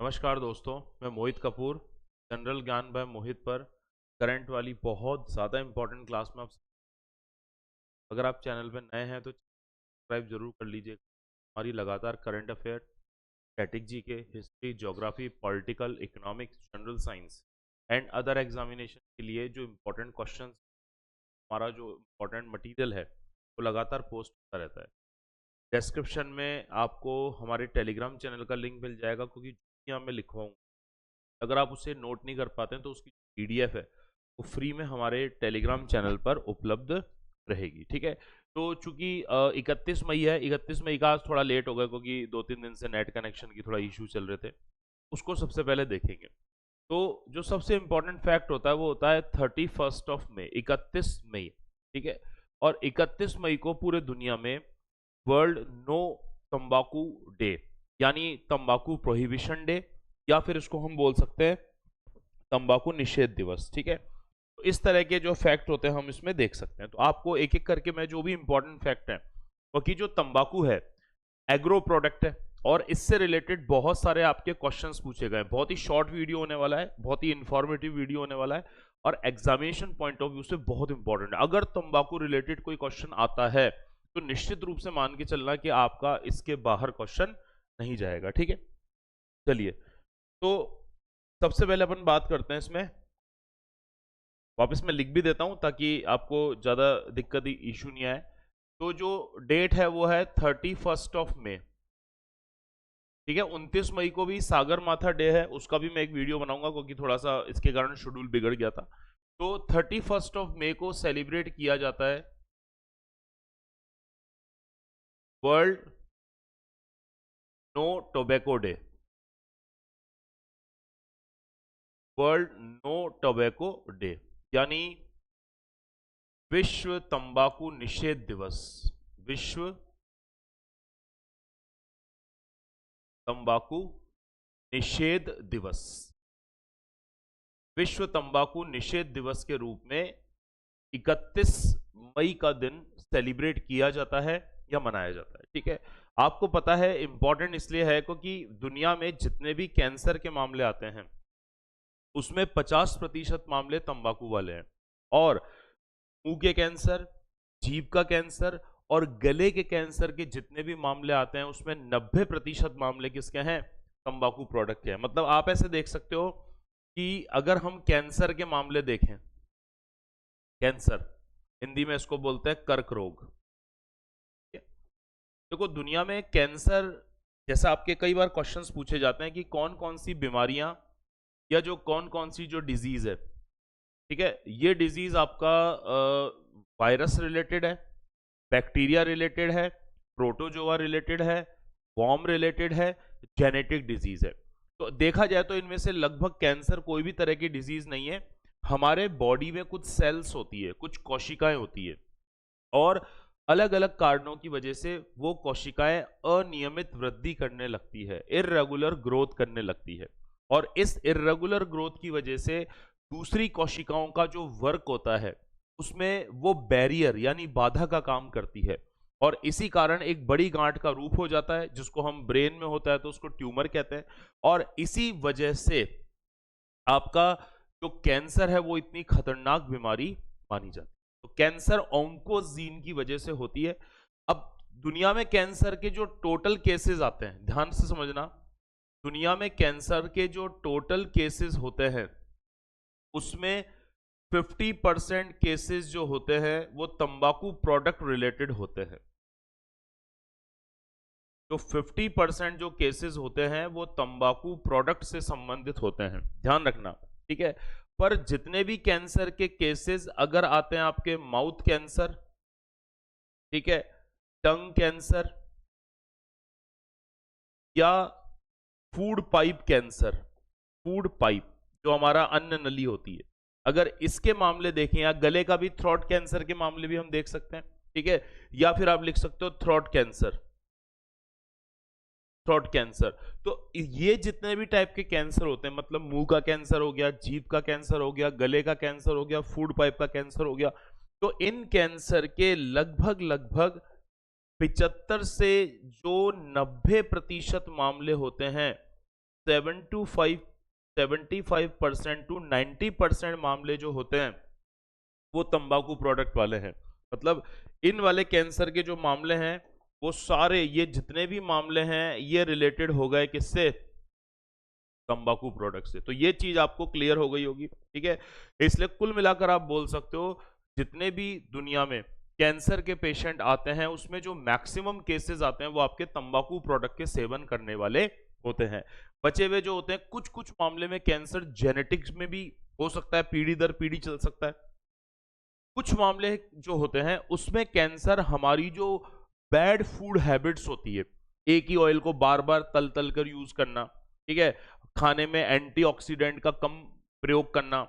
नमस्कार दोस्तों, मैं मोहित कपूर। जनरल ज्ञान बाय मोहित पर करंट वाली बहुत ज़्यादा इंपॉर्टेंट क्लास में आप, अगर आप चैनल पर नए हैं तो सब्सक्राइब जरूर कर लीजिए। हमारी लगातार current affair, static GK, history, geography, political, economics, general science and other examination के लिए जो इम्पोर्टेंट क्वेश्चन, हमारा जो इम्पोर्टेंट मटेरियल है वो लगातार पोस्ट होता रहता है। डिस्क्रिप्शन में आपको हमारे टेलीग्राम चैनल का लिंक मिल जाएगा, क्योंकि यहाँ मैं लिखवाऊँ, अगर आप उसे नोट नहीं कर पाते हैं तो उसकी पीडीएफ है वो फ्री में हमारे टेलीग्राम चैनल पर उपलब्ध रहेगी। ठीक है, तो चूंकि 31 मई है, 31 मई का आज थोड़ा लेट हो गया क्योंकि 2-3 दिन से नेट कनेक्शन की थोड़ा इशू चल रहे थे। उसको सबसे पहले देखेंगे। तो जो सबसे इंपॉर्टेंट फैक्ट होता है वो होता है 31 मई, 31 मई। ठीक है, और 31 मई को पूरे दुनिया में वर्ल्ड नो तंबाकू डे, यानी तंबाकू प्रोहिबिशन डे, या फिर इसको हम बोल सकते हैं तंबाकू निषेध दिवस। ठीक है, तो इस तरह के जो फैक्ट होते हैं हम इसमें देख सकते हैं। तो आपको एक एक करके मैं जो भी इंपॉर्टेंट फैक्ट है, क्योंकि जो तंबाकू है एग्रो प्रोडक्ट है और इससे रिलेटेड बहुत सारे आपके क्वेश्चंस पूछे गए। बहुत ही शॉर्ट वीडियो होने वाला है, बहुत ही इंफॉर्मेटिव वीडियो होने वाला है और एग्जामिनेशन पॉइंट ऑफ व्यू से बहुत इंपॉर्टेंट है। अगर तंबाकू रिलेटेड कोई क्वेश्चन आता है तो निश्चित रूप से मान के चलना कि आपका इसके बाहर क्वेश्चन नहीं जाएगा। ठीक है, चलिए, तो सबसे पहले अपन बात करते हैं इसमें। वापस मैं लिख भी देता हूं ताकि आपको ज्यादा दिक्कत इशू नहीं आए। तो जो डेट है वो है 31 मई। ठीक है, 29 मई को भी सागर माथा डे है, उसका भी मैं एक वीडियो बनाऊंगा क्योंकि थोड़ा सा इसके कारण शेड्यूल बिगड़ गया था। तो 31 मई को सेलिब्रेट किया जाता है world no tobacco day. World no tobacco day यानी विश्व तंबाकू निषेध दिवस। विश्व तंबाकू निषेध दिवस, विश्व तंबाकू निषेध दिवस के रूप में 31 मई का दिन सेलिब्रेट किया जाता है या मनाया जाता है। ठीक है, आपको पता है इंपॉर्टेंट इसलिए है क्योंकि दुनिया में जितने भी कैंसर के मामले आते हैं उसमें 50% मामले तंबाकू वाले हैं, और मुंह के कैंसर, जीभ का कैंसर और गले के कैंसर के जितने भी मामले आते हैं उसमें 90% मामले किसके हैं? तंबाकू प्रोडक्ट के हैं। मतलब आप ऐसे देख सकते हो कि अगर हम कैंसर के मामले देखें, कैंसर हिंदी में इसको बोलते हैं कर्क रोग। देखो दुनिया में कैंसर, जैसा आपके कई बार क्वेश्चंस पूछे जाते हैं कि कौन कौन सी बीमारियां या जो कौन कौन सी जो डिजीज है, ठीक है, ये डिजीज आपका वायरस रिलेटेड है, बैक्टीरिया रिलेटेड है, प्रोटोजोआ रिलेटेड है, वॉर्म रिलेटेड है, जेनेटिक डिजीज है। तो देखा जाए तो इनमें से लगभग कैंसर कोई भी तरह की डिजीज नहीं है। हमारे बॉडी में कुछ सेल्स होती है, कुछ कोशिकाएं होती है, और अलग अलग कारणों की वजह से वो कोशिकाएं अनियमित वृद्धि करने लगती है, इर्रेगुलर ग्रोथ करने लगती है, और इस इर्रेगुलर ग्रोथ की वजह से दूसरी कोशिकाओं का जो वर्क होता है उसमें वो बैरियर यानी बाधा का काम करती है, और इसी कारण एक बड़ी गांठ का रूप हो जाता है जिसको हम ब्रेन में होता है तो उसको ट्यूमर कहते हैं। और इसी वजह से आपका जो कैंसर है वो इतनी खतरनाक बीमारी मानी जाती है। तो कैंसर ऑन्कोजीन की वजह से होती है। अब दुनिया में कैंसर के जो टोटल केसेस आते हैं, ध्यान से समझना, दुनिया में कैंसर के जो टोटल केसेस होते हैं उसमें 50% केसेस जो होते हैं वो तंबाकू प्रोडक्ट रिलेटेड होते हैं। तो 50% जो केसेस होते हैं वो तंबाकू प्रोडक्ट से संबंधित होते हैं, ध्यान रखना। ठीक है, पर जितने भी कैंसर के केसेस अगर आते हैं आपके माउथ कैंसर, ठीक है, टंग कैंसर या food pipe cancer, food pipe जो हमारा अन्न नली होती है, अगर इसके मामले देखें, या गले का भी थ्रोट कैंसर के मामले भी हम देख सकते हैं। ठीक है, या फिर आप लिख सकते हो थ्रोट कैंसर, थ्रोट कैंसर। तो ये जितने भी टाइप के कैंसर होते हैं, मतलब मुंह का कैंसर हो गया, जीभ का कैंसर हो गया, गले का कैंसर हो गया, फूड पाइप का कैंसर हो गया, तो इन कैंसर के लगभग लगभग 75 से जो 90% मामले होते हैं 75% टू 90% मामले जो होते हैं वो तंबाकू प्रोडक्ट वाले हैं। मतलब इन वाले कैंसर के जो मामले हैं वो सारे, ये जितने भी मामले हैं ये रिलेटेड हो गए किससे? तंबाकू प्रोडक्ट से। तो ये चीज आपको क्लियर हो गई होगी, ठीक है। इसलिए कुल मिलाकर आप बोल सकते हो जितने भी दुनिया में कैंसर के पेशेंट आते हैं उसमें जो मैक्सिमम केसेस आते हैं वो आपके तंबाकू प्रोडक्ट के सेवन करने वाले होते हैं। बचे हुए जो होते हैं कुछ कुछ मामले में कैंसर जेनेटिक्स में भी हो सकता है, पीढ़ी दर पीढ़ी चल सकता है। कुछ मामले जो होते हैं उसमें कैंसर हमारी जो बैड फूड हैबिट्स होती है, एक ही ऑयल को बार बार तल तल कर यूज करना, ठीक है, खाने में एंटीऑक्सीडेंट का कम प्रयोग करना,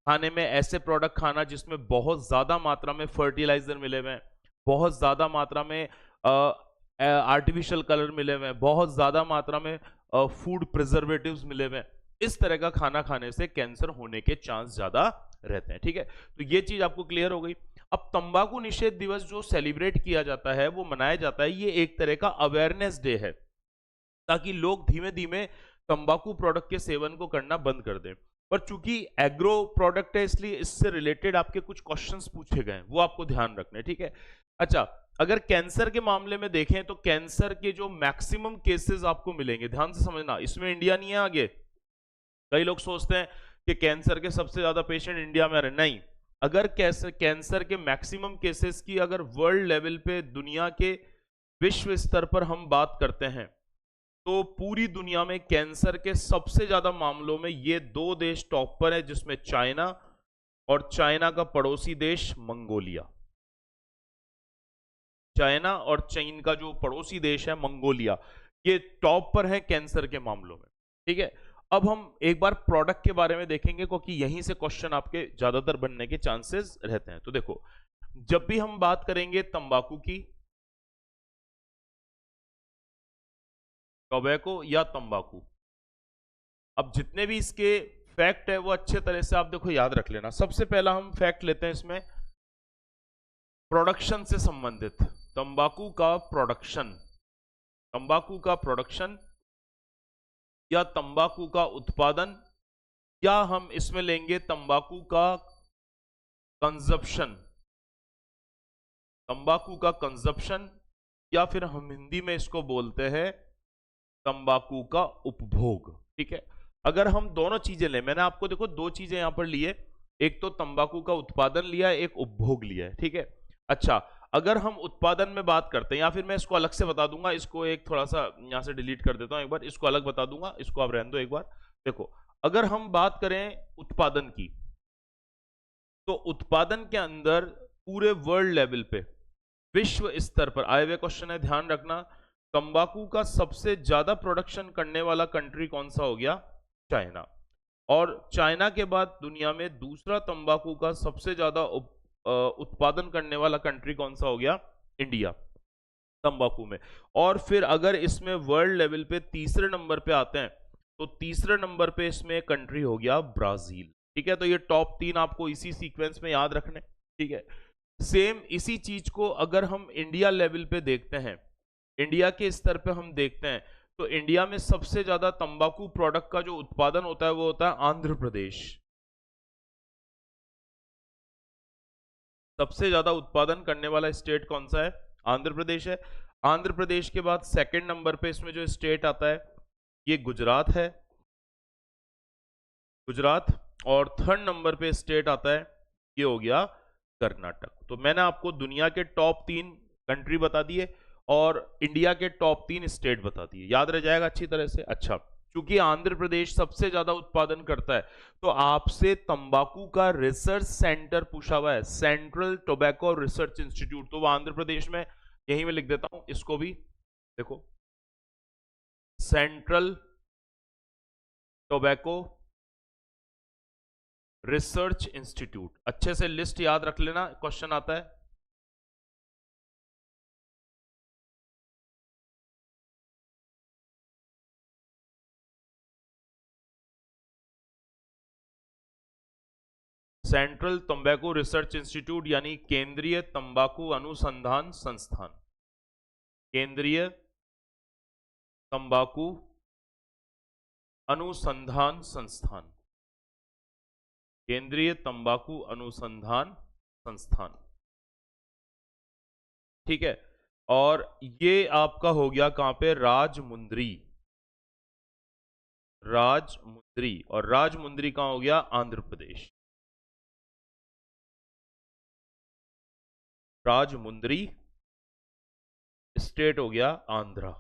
खाने में ऐसे प्रोडक्ट खाना जिसमें बहुत ज्यादा मात्रा में फर्टिलाइजर मिले हुए हैं, बहुत ज्यादा मात्रा में आर्टिफिशियल कलर मिले हुए हैं, बहुत ज्यादा मात्रा में फूड प्रिजर्वेटिव्स मिले हुए हैं, इस तरह का खाना खाने से कैंसर होने के चांस ज्यादा रहते हैं, ठीक है। तो ये चीज आपको क्लियर हो गई। अब तंबाकू निषेध दिवस जो सेलिब्रेट किया जाता है, वो मनाया जाता है, ये एक तरह का अवेयरनेस डे है ताकि लोग धीमे धीमे तंबाकू प्रोडक्ट के सेवन को करना बंद कर दें। पर चूंकि एग्रो प्रोडक्ट है इसलिए इससे रिलेटेड आपके कुछ क्वेश्चंस पूछे गए हैं, वो आपको ध्यान रखने, ठीक है। अच्छा, अगर कैंसर के मामले में देखें तो कैंसर के जो मैक्सिमम केसेस आपको मिलेंगे, ध्यान से समझना, इसमें इंडिया नहीं है आगे। कई लोग सोचते हैं कि कैंसर के सबसे ज्यादा पेशेंट इंडिया में आ रहे, नहीं। अगर कैंसर के मैक्सिमम केसेस की अगर वर्ल्ड लेवल पे, दुनिया के विश्व स्तर पर हम बात करते हैं तो पूरी दुनिया में कैंसर के सबसे ज्यादा मामलों में ये दो देश टॉप पर है, जिसमें चाइना और चाइना का पड़ोसी देश मंगोलिया। चाइना और चीन का जो पड़ोसी देश है मंगोलिया, ये टॉप पर है कैंसर के मामलों में, ठीक है। अब हम एक बार प्रोडक्ट के बारे में देखेंगे क्योंकि यहीं से क्वेश्चन आपके ज्यादातर बनने के चांसेस रहते हैं। तो देखो, जब भी हम बात करेंगे तंबाकू की, टोबैको या तंबाकू, अब जितने भी इसके फैक्ट है वो अच्छे तरह से आप देखो याद रख लेना। सबसे पहला हम फैक्ट लेते हैं इसमें प्रोडक्शन से संबंधित, तंबाकू का प्रोडक्शन, तंबाकू का प्रोडक्शन या तंबाकू का उत्पादन, या हम इसमें लेंगे तंबाकू का कंजप्शन, तंबाकू का कंजप्शन, या फिर हम हिंदी में इसको बोलते हैं तंबाकू का उपभोग, ठीक है। अगर हम दोनों चीजें लें, मैंने आपको देखो दो चीजें यहां पर लिए, एक तो तंबाकू का उत्पादन लिया है, एक उपभोग लिया है, ठीक है। अच्छा, अगर हम उत्पादन में बात करते हैं, या फिर मैं इसको अलग से बता दूंगा, इसको एक थोड़ा सा यहां से डिलीट कर देता हूं, एक बार इसको अलग बता दूंगा, इसको आप रहने दो एक बार। देखो, अगर हम बात करें उत्पादन की, तो उत्पादन के अंदर पूरे वर्ल्ड लेवल पे, विश्व स्तर पर आए हुए क्वेश्चन है, ध्यान रखना, तंबाकू का सबसे ज्यादा प्रोडक्शन करने वाला कंट्री कौन सा हो गया? चाइना। और चाइना के बाद दुनिया में दूसरा तंबाकू का सबसे ज्यादा उत्पादन करने वाला कंट्री कौन सा हो गया? इंडिया, तंबाकू में। और फिर अगर इसमें वर्ल्ड लेवल पे तीसरे नंबर पे आते हैं तो तीसरे नंबर पे इसमें कंट्री हो गया ब्राजील, ठीक है। तो ये टॉप तीन आपको इसी सीक्वेंस में याद रखने, ठीक है। सेम इसी चीज को अगर हम इंडिया लेवल पे देखते हैं, इंडिया के स्तर पे हम देखते हैं, तो इंडिया में सबसे ज्यादा तंबाकू प्रोडक्ट का जो उत्पादन होता है वो होता है आंध्र प्रदेश। सबसे ज्यादा उत्पादन करने वाला स्टेट कौन सा है? आंध्र प्रदेश है। आंध्र प्रदेश के बाद सेकंड नंबर पे इसमें जो स्टेट आता है ये गुजरात है, गुजरात। और थर्ड नंबर पे स्टेट आता है, ये हो गया कर्नाटक। तो मैंने आपको दुनिया के टॉप तीन कंट्री बता दिए और इंडिया के टॉप तीन स्टेट बता दिए, याद रह जाएगा अच्छी तरह से। अच्छा, क्योंकि आंध्र प्रदेश सबसे ज्यादा उत्पादन करता है तो आपसे तंबाकू का रिसर्च सेंटर पूछा हुआ है, सेंट्रल टोबैको रिसर्च इंस्टीट्यूट, तो वो आंध्र प्रदेश में, यही मैं लिख देता हूं इसको भी, देखो, सेंट्रल टोबैको रिसर्च इंस्टीट्यूट। अच्छे से लिस्ट याद रख लेना, क्वेश्चन आता है। सेंट्रल तंबाकू रिसर्च इंस्टीट्यूट यानी केंद्रीय तंबाकू अनुसंधान संस्थान, केंद्रीय तंबाकू अनुसंधान संस्थान, केंद्रीय तंबाकू अनुसंधान संस्थान, ठीक है। और ये आपका हो गया कहां पे, राजमुंद्री, राजमुंद्री। और राजमुंद्री कहां हो गया, आंध्र प्रदेश। राजमुंद्री स्टेट हो गया आंध्रा,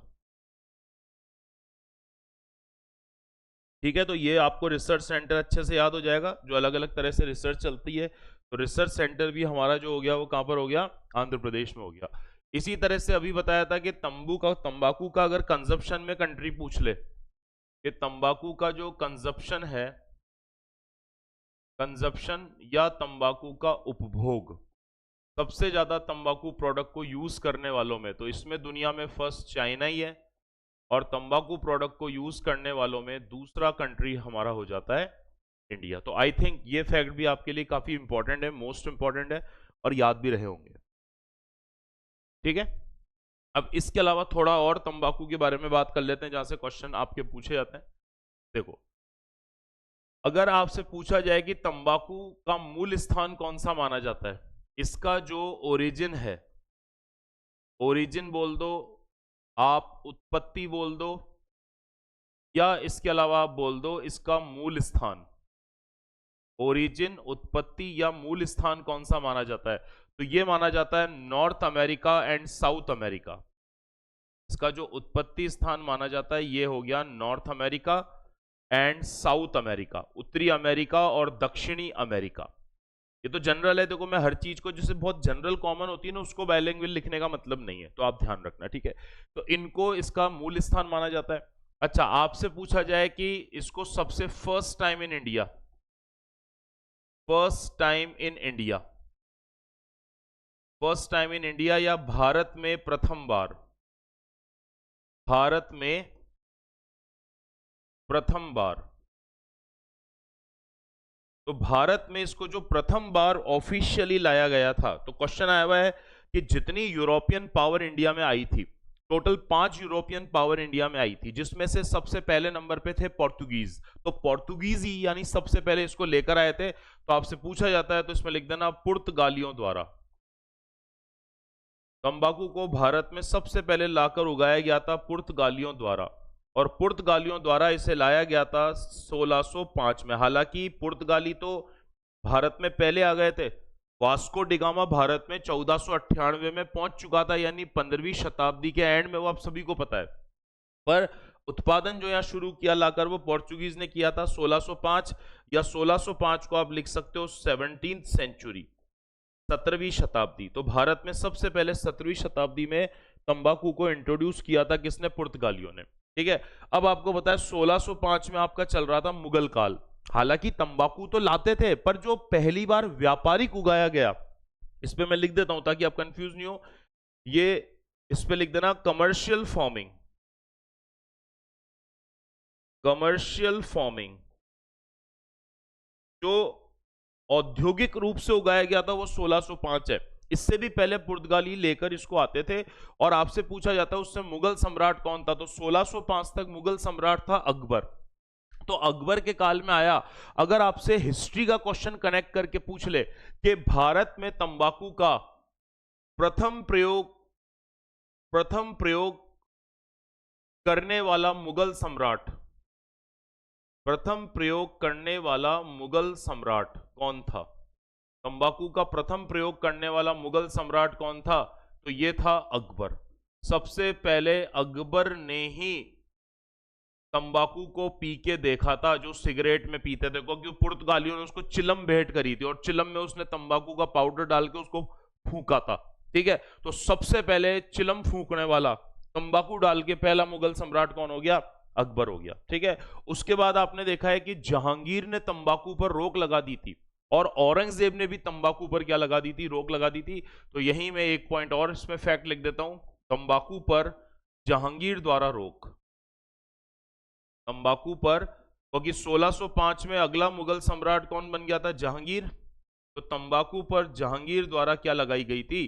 ठीक है। तो ये आपको रिसर्च सेंटर अच्छे से याद हो जाएगा, जो अलग अलग तरह से रिसर्च चलती है। तो रिसर्च सेंटर भी हमारा जो हो गया वो कहां पर हो गया, आंध्र प्रदेश में हो गया। इसी तरह से अभी बताया था कि तंबाकू का अगर कंजप्शन में कंट्री पूछ ले कि तंबाकू का जो कंजप्शन है, कंजप्शन या तंबाकू का उपभोग, सबसे ज्यादा तंबाकू प्रोडक्ट को यूज करने वालों में, तो इसमें दुनिया में फर्स्ट चाइना ही है, और तंबाकू प्रोडक्ट को यूज करने वालों में दूसरा कंट्री हमारा हो जाता है इंडिया। तो आई थिंक ये फैक्ट भी आपके लिए काफी इंपॉर्टेंट है, मोस्ट इंपॉर्टेंट है, और याद भी रहे होंगे, ठीक है। अब इसके अलावा थोड़ा और तंबाकू के बारे में बात कर लेते हैं, जहां से क्वेश्चन आपके पूछे जाते हैं। देखो, अगर आपसे पूछा जाए कि तंबाकू का मूल स्थान कौन सा माना जाता है, इसका जो ओरिजिन है, ओरिजिन बोल दो आप, उत्पत्ति बोल दो, या इसके अलावा आप बोल दो इसका मूल स्थान, ओरिजिन, उत्पत्ति या मूल स्थान कौन सा माना जाता है, तो ये माना जाता है north America and south America. इसका जो उत्पत्ति स्थान माना जाता है ये हो गया north America and south America, उत्तरी अमेरिका और दक्षिणी अमेरिका। ये तो जनरल है, देखो मैं हर चीज को जैसे बहुत जनरल कॉमन होती है ना, उसको बाइलिंगुअल लिखने का मतलब नहीं है, तो आप ध्यान रखना, ठीक है। तो इनको इसका मूल स्थान माना जाता है। अच्छा, आपसे पूछा जाए कि इसको सबसे first time in India, first time in India, first time in India या भारत में प्रथम बार, भारत में प्रथम बार, तो भारत में इसको जो प्रथम बार ऑफिशियली लाया गया था, तो क्वेश्चन आया हुआ है कि जितनी यूरोपियन पावर इंडिया में आई थी, टोटल 5 यूरोपियन पावर इंडिया में आई थी, जिसमें से सबसे पहले नंबर पे थे पोर्तुगीज। तो पोर्तुगीज ही यानी सबसे पहले इसको लेकर आए थे। तो आपसे पूछा जाता है तो इसमें लिख देना पुर्तगालियों द्वारा। तंबाकू को भारत में सबसे पहले लाकर उगाया गया था पुर्तगालियों द्वारा, और पुर्तगालियों द्वारा इसे लाया गया था 1605 में। हालांकि पुर्तगाली तो भारत में पहले आ गए थे, वास्को डिगामा भारत में 1498 में पहुंच चुका था, यानी 15वीं शताब्दी के एंड में, वो आप सभी को पता है। पर उत्पादन जो यहां शुरू किया लाकर वो पोर्चुगीज ने किया था 1605, या 1605 को आप लिख सकते हो 17th सेंचुरी, 17वीं शताब्दी। तो भारत में सबसे पहले 17वीं शताब्दी में तंबाकू को इंट्रोड्यूस किया था किसने, पुर्तगालियों ने, ठीक है। अब आपको बताया 1605 में आपका चल रहा था मुगल काल। हालांकि तंबाकू तो लाते थे, पर जो पहली बार व्यापारिक उगाया गया, इस पे मैं लिख देता हूं ताकि आप कंफ्यूज नहीं हो, ये इस पे लिख देना कमर्शियल फार्मिंग, कमर्शियल फार्मिंग। जो औद्योगिक रूप से उगाया गया था वो 1605 है। इससे भी पहले पुर्तगाली लेकर इसको आते थे, और आपसे पूछा जाता है उससे मुगल सम्राट कौन था, तो 1605 तक मुगल सम्राट था अकबर। तो अकबर के काल में आया। अगर आपसे हिस्ट्री का क्वेश्चन कनेक्ट करके पूछ ले कि भारत में तंबाकू का प्रथम प्रयोग करने वाला मुगल सम्राट, प्रथम प्रयोग करने वाला मुगल सम्राट कौन था, तंबाकू का प्रथम प्रयोग करने वाला मुगल सम्राट कौन था, तो ये था अकबर। सबसे पहले अकबर ने ही तंबाकू को पी के देखा था, जो सिगरेट में पीते थे, क्योंकि पुर्तगालियों ने उसको चिलम भेंट करी थी, और चिलम में उसने तंबाकू का पाउडर डाल के उसको फूंका था, ठीक है। तो सबसे पहले चिलम फूंकने वाला, तंबाकू डाल के पहला मुगल सम्राट कौन हो गया, अकबर हो गया, ठीक है। उसके बाद आपने देखा है कि जहांगीर ने तंबाकू पर रोक लगा दी थी, और औरंगजेब ने भी तंबाकू पर क्या लगा दी थी, रोक लगा दी थी। तो यही मैं एक पॉइंट और इसमें फैक्ट लिख देता हूं, तंबाकू पर जहांगीर द्वारा रोक, तंबाकू पर, क्योंकि 1605 में अगला मुगल सम्राट कौन बन गया था, जहांगीर। तो तंबाकू पर जहांगीर द्वारा क्या लगाई गई थी,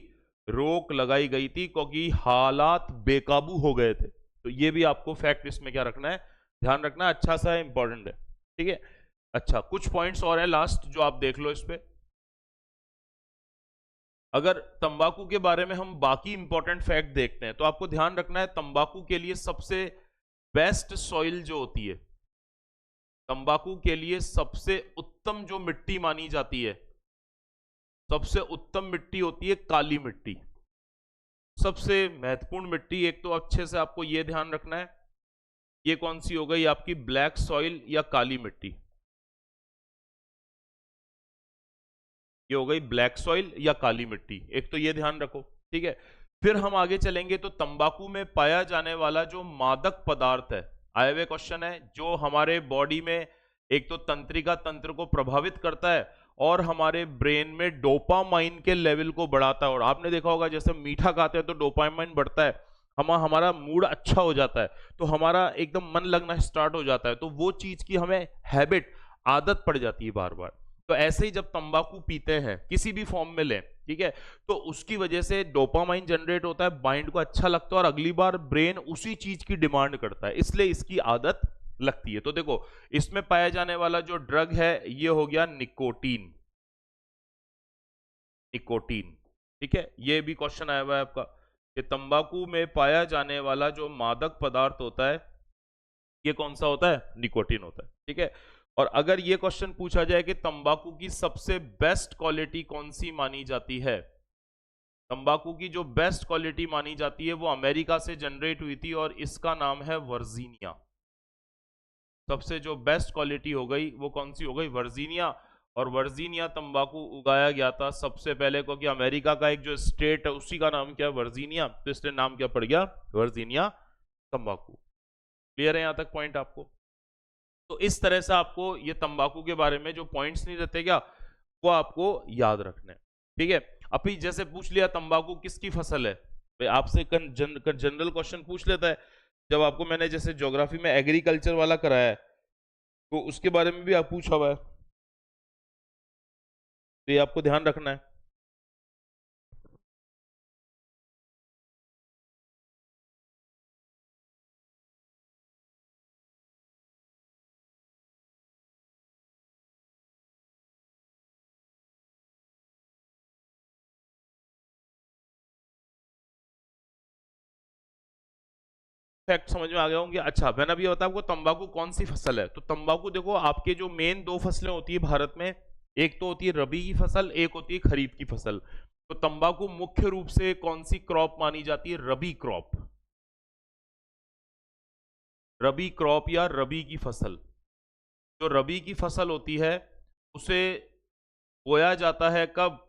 रोक लगाई गई थी, क्योंकि हालात बेकाबू हो गए थे। तो ये भी आपको फैक्ट इसमें क्या रखना है, ध्यान रखना, अच्छा सा इंपॉर्टेंट है, ठीक है। अच्छा, कुछ पॉइंट्स और है लास्ट जो आप देख लो इस पे। अगर तंबाकू के बारे में हम बाकी इंपॉर्टेंट फैक्ट देखते हैं तो आपको ध्यान रखना है, तंबाकू के लिए सबसे बेस्ट सॉइल जो होती है, तंबाकू के लिए सबसे उत्तम जो मिट्टी मानी जाती है, सबसे उत्तम मिट्टी होती है काली मिट्टी। सबसे महत्वपूर्ण मिट्टी, एक तो अच्छे से आपको यह ध्यान रखना है, ये कौन सी हो गई आपकी, ब्लैक सॉइल या काली मिट्टी। ये हो गई ब्लैक सॉइल या काली मिट्टी, एक तो ये ध्यान रखो, ठीक है। फिर हम आगे चलेंगे तो तंबाकू में पाया जाने वाला जो मादक पदार्थ है, आए हुए क्वेश्चन है, जो हमारे बॉडी में एक तो तंत्रिका तंत्र को प्रभावित करता है और हमारे ब्रेन में डोपामाइन के लेवल को बढ़ाता है। और आपने देखा होगा जैसे मीठा खाते हैं तो डोपामाइन बढ़ता है, हमारा मूड अच्छा हो जाता है, तो हमारा एकदम मन लगना स्टार्ट हो जाता है, तो वो चीज की हमें हैबिट, आदत पड़ जाती है बार बार। तो ऐसे ही जब तंबाकू पीते हैं किसी भी फॉर्म में लें, ठीक है, तो उसकी वजह से डोपामाइन जनरेट होता है, माइंड को अच्छा लगता है और अगली बार ब्रेन उसी चीज की डिमांड करता है, इसलिए इसकी आदत लगती है। तो देखो, इसमें पाया जाने वाला जो ड्रग है ये हो गया निकोटीन, निकोटीन, ठीक है। ये भी क्वेश्चन आया हुआ है आपका कि तंबाकू में पाया जाने वाला जो मादक पदार्थ होता है ये कौन सा होता है, निकोटीन होता है, ठीक है। और अगर ये क्वेश्चन पूछा जाए कि तंबाकू की सबसे बेस्ट क्वालिटी कौन सी मानी जाती है, तंबाकू की जो बेस्ट क्वालिटी मानी जाती है वो अमेरिका से जनरेट हुई थी और इसका नाम है वर्जीनिया। सबसे जो बेस्ट क्वालिटी हो गई वो कौन सी हो गई, वर्जीनिया। और वर्जीनिया तंबाकू उगाया गया था सबसे पहले, क्योंकि अमेरिका का एक जो स्टेट है उसी का नाम क्या है, वर्जीनिया, तो इसलिए नाम क्या पड़ गया, वर्जीनिया तंबाकू। क्लियर है यहां तक पॉइंट आपको? तो इस तरह से आपको ये तंबाकू के बारे में जो पॉइंट्स नहीं रहते क्या, वो आपको याद रखने, ठीक है। अभी जैसे पूछ लिया तंबाकू किसकी फसल है, आपसे जनरल क्वेश्चन पूछ लेता है, जब आपको मैंने जैसे ज्योग्राफी में एग्रीकल्चर वाला कराया है तो उसके बारे में भी आप पूछा हुआ है, तो ये आपको ध्यान रखना है। फैक्ट समझ में आ गया होंगे। अच्छा, मैंने अभी बताया आपको तंबाकू कौन सी फसल है, तो तंबाकू देखो आपके जो मेन दो फसलें होती है भारत में, एक तो होती है रबी की फसल, एक होती है खरीफ की फसल। तो तंबाकू मुख्य रूप से कौन सी क्रॉप मानी जाती है, रबी क्रॉप, रबी क्रॉप या रबी की फसल। जो रबी की फसल होती है उसे बोया जाता है कब,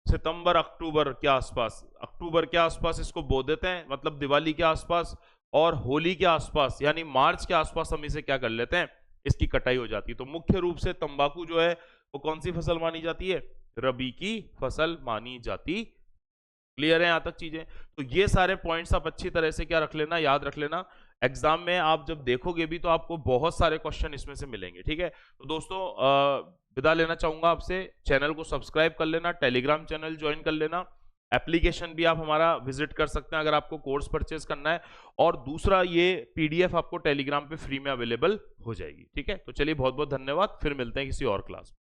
सितंबर अक्टूबर के आसपास, अक्टूबर के आसपास इसको बो देते हैं, मतलब दिवाली के आसपास, और होली के आसपास यानी मार्च के आसपास हम इसे क्या कर लेते हैं, इसकी कटाई हो जाती है। तो मुख्य रूप से तंबाकू जो है वो कौन सी फसल मानी जाती है, रबी की फसल मानी जाती। क्लियर है यहां तक चीजें? तो ये सारे पॉइंट्स आप अच्छी तरह से क्या रख लेना, याद रख लेना। एग्जाम में आप जब देखोगे भी तो आपको बहुत सारे क्वेश्चन इसमें से मिलेंगे, ठीक है। तो दोस्तों विदा लेना चाहूंगा आपसे, चैनल को सब्सक्राइब कर लेना, टेलीग्राम चैनल ज्वाइन कर लेना, एप्लीकेशन भी आप हमारा विजिट कर सकते हैं अगर आपको कोर्स परचेज करना है, और दूसरा ये पीडीएफ आपको टेलीग्राम पे फ्री में अवेलेबल हो जाएगी, ठीक है। तो चलिए बहुत बहुत धन्यवाद, फिर मिलते हैं किसी और क्लास में।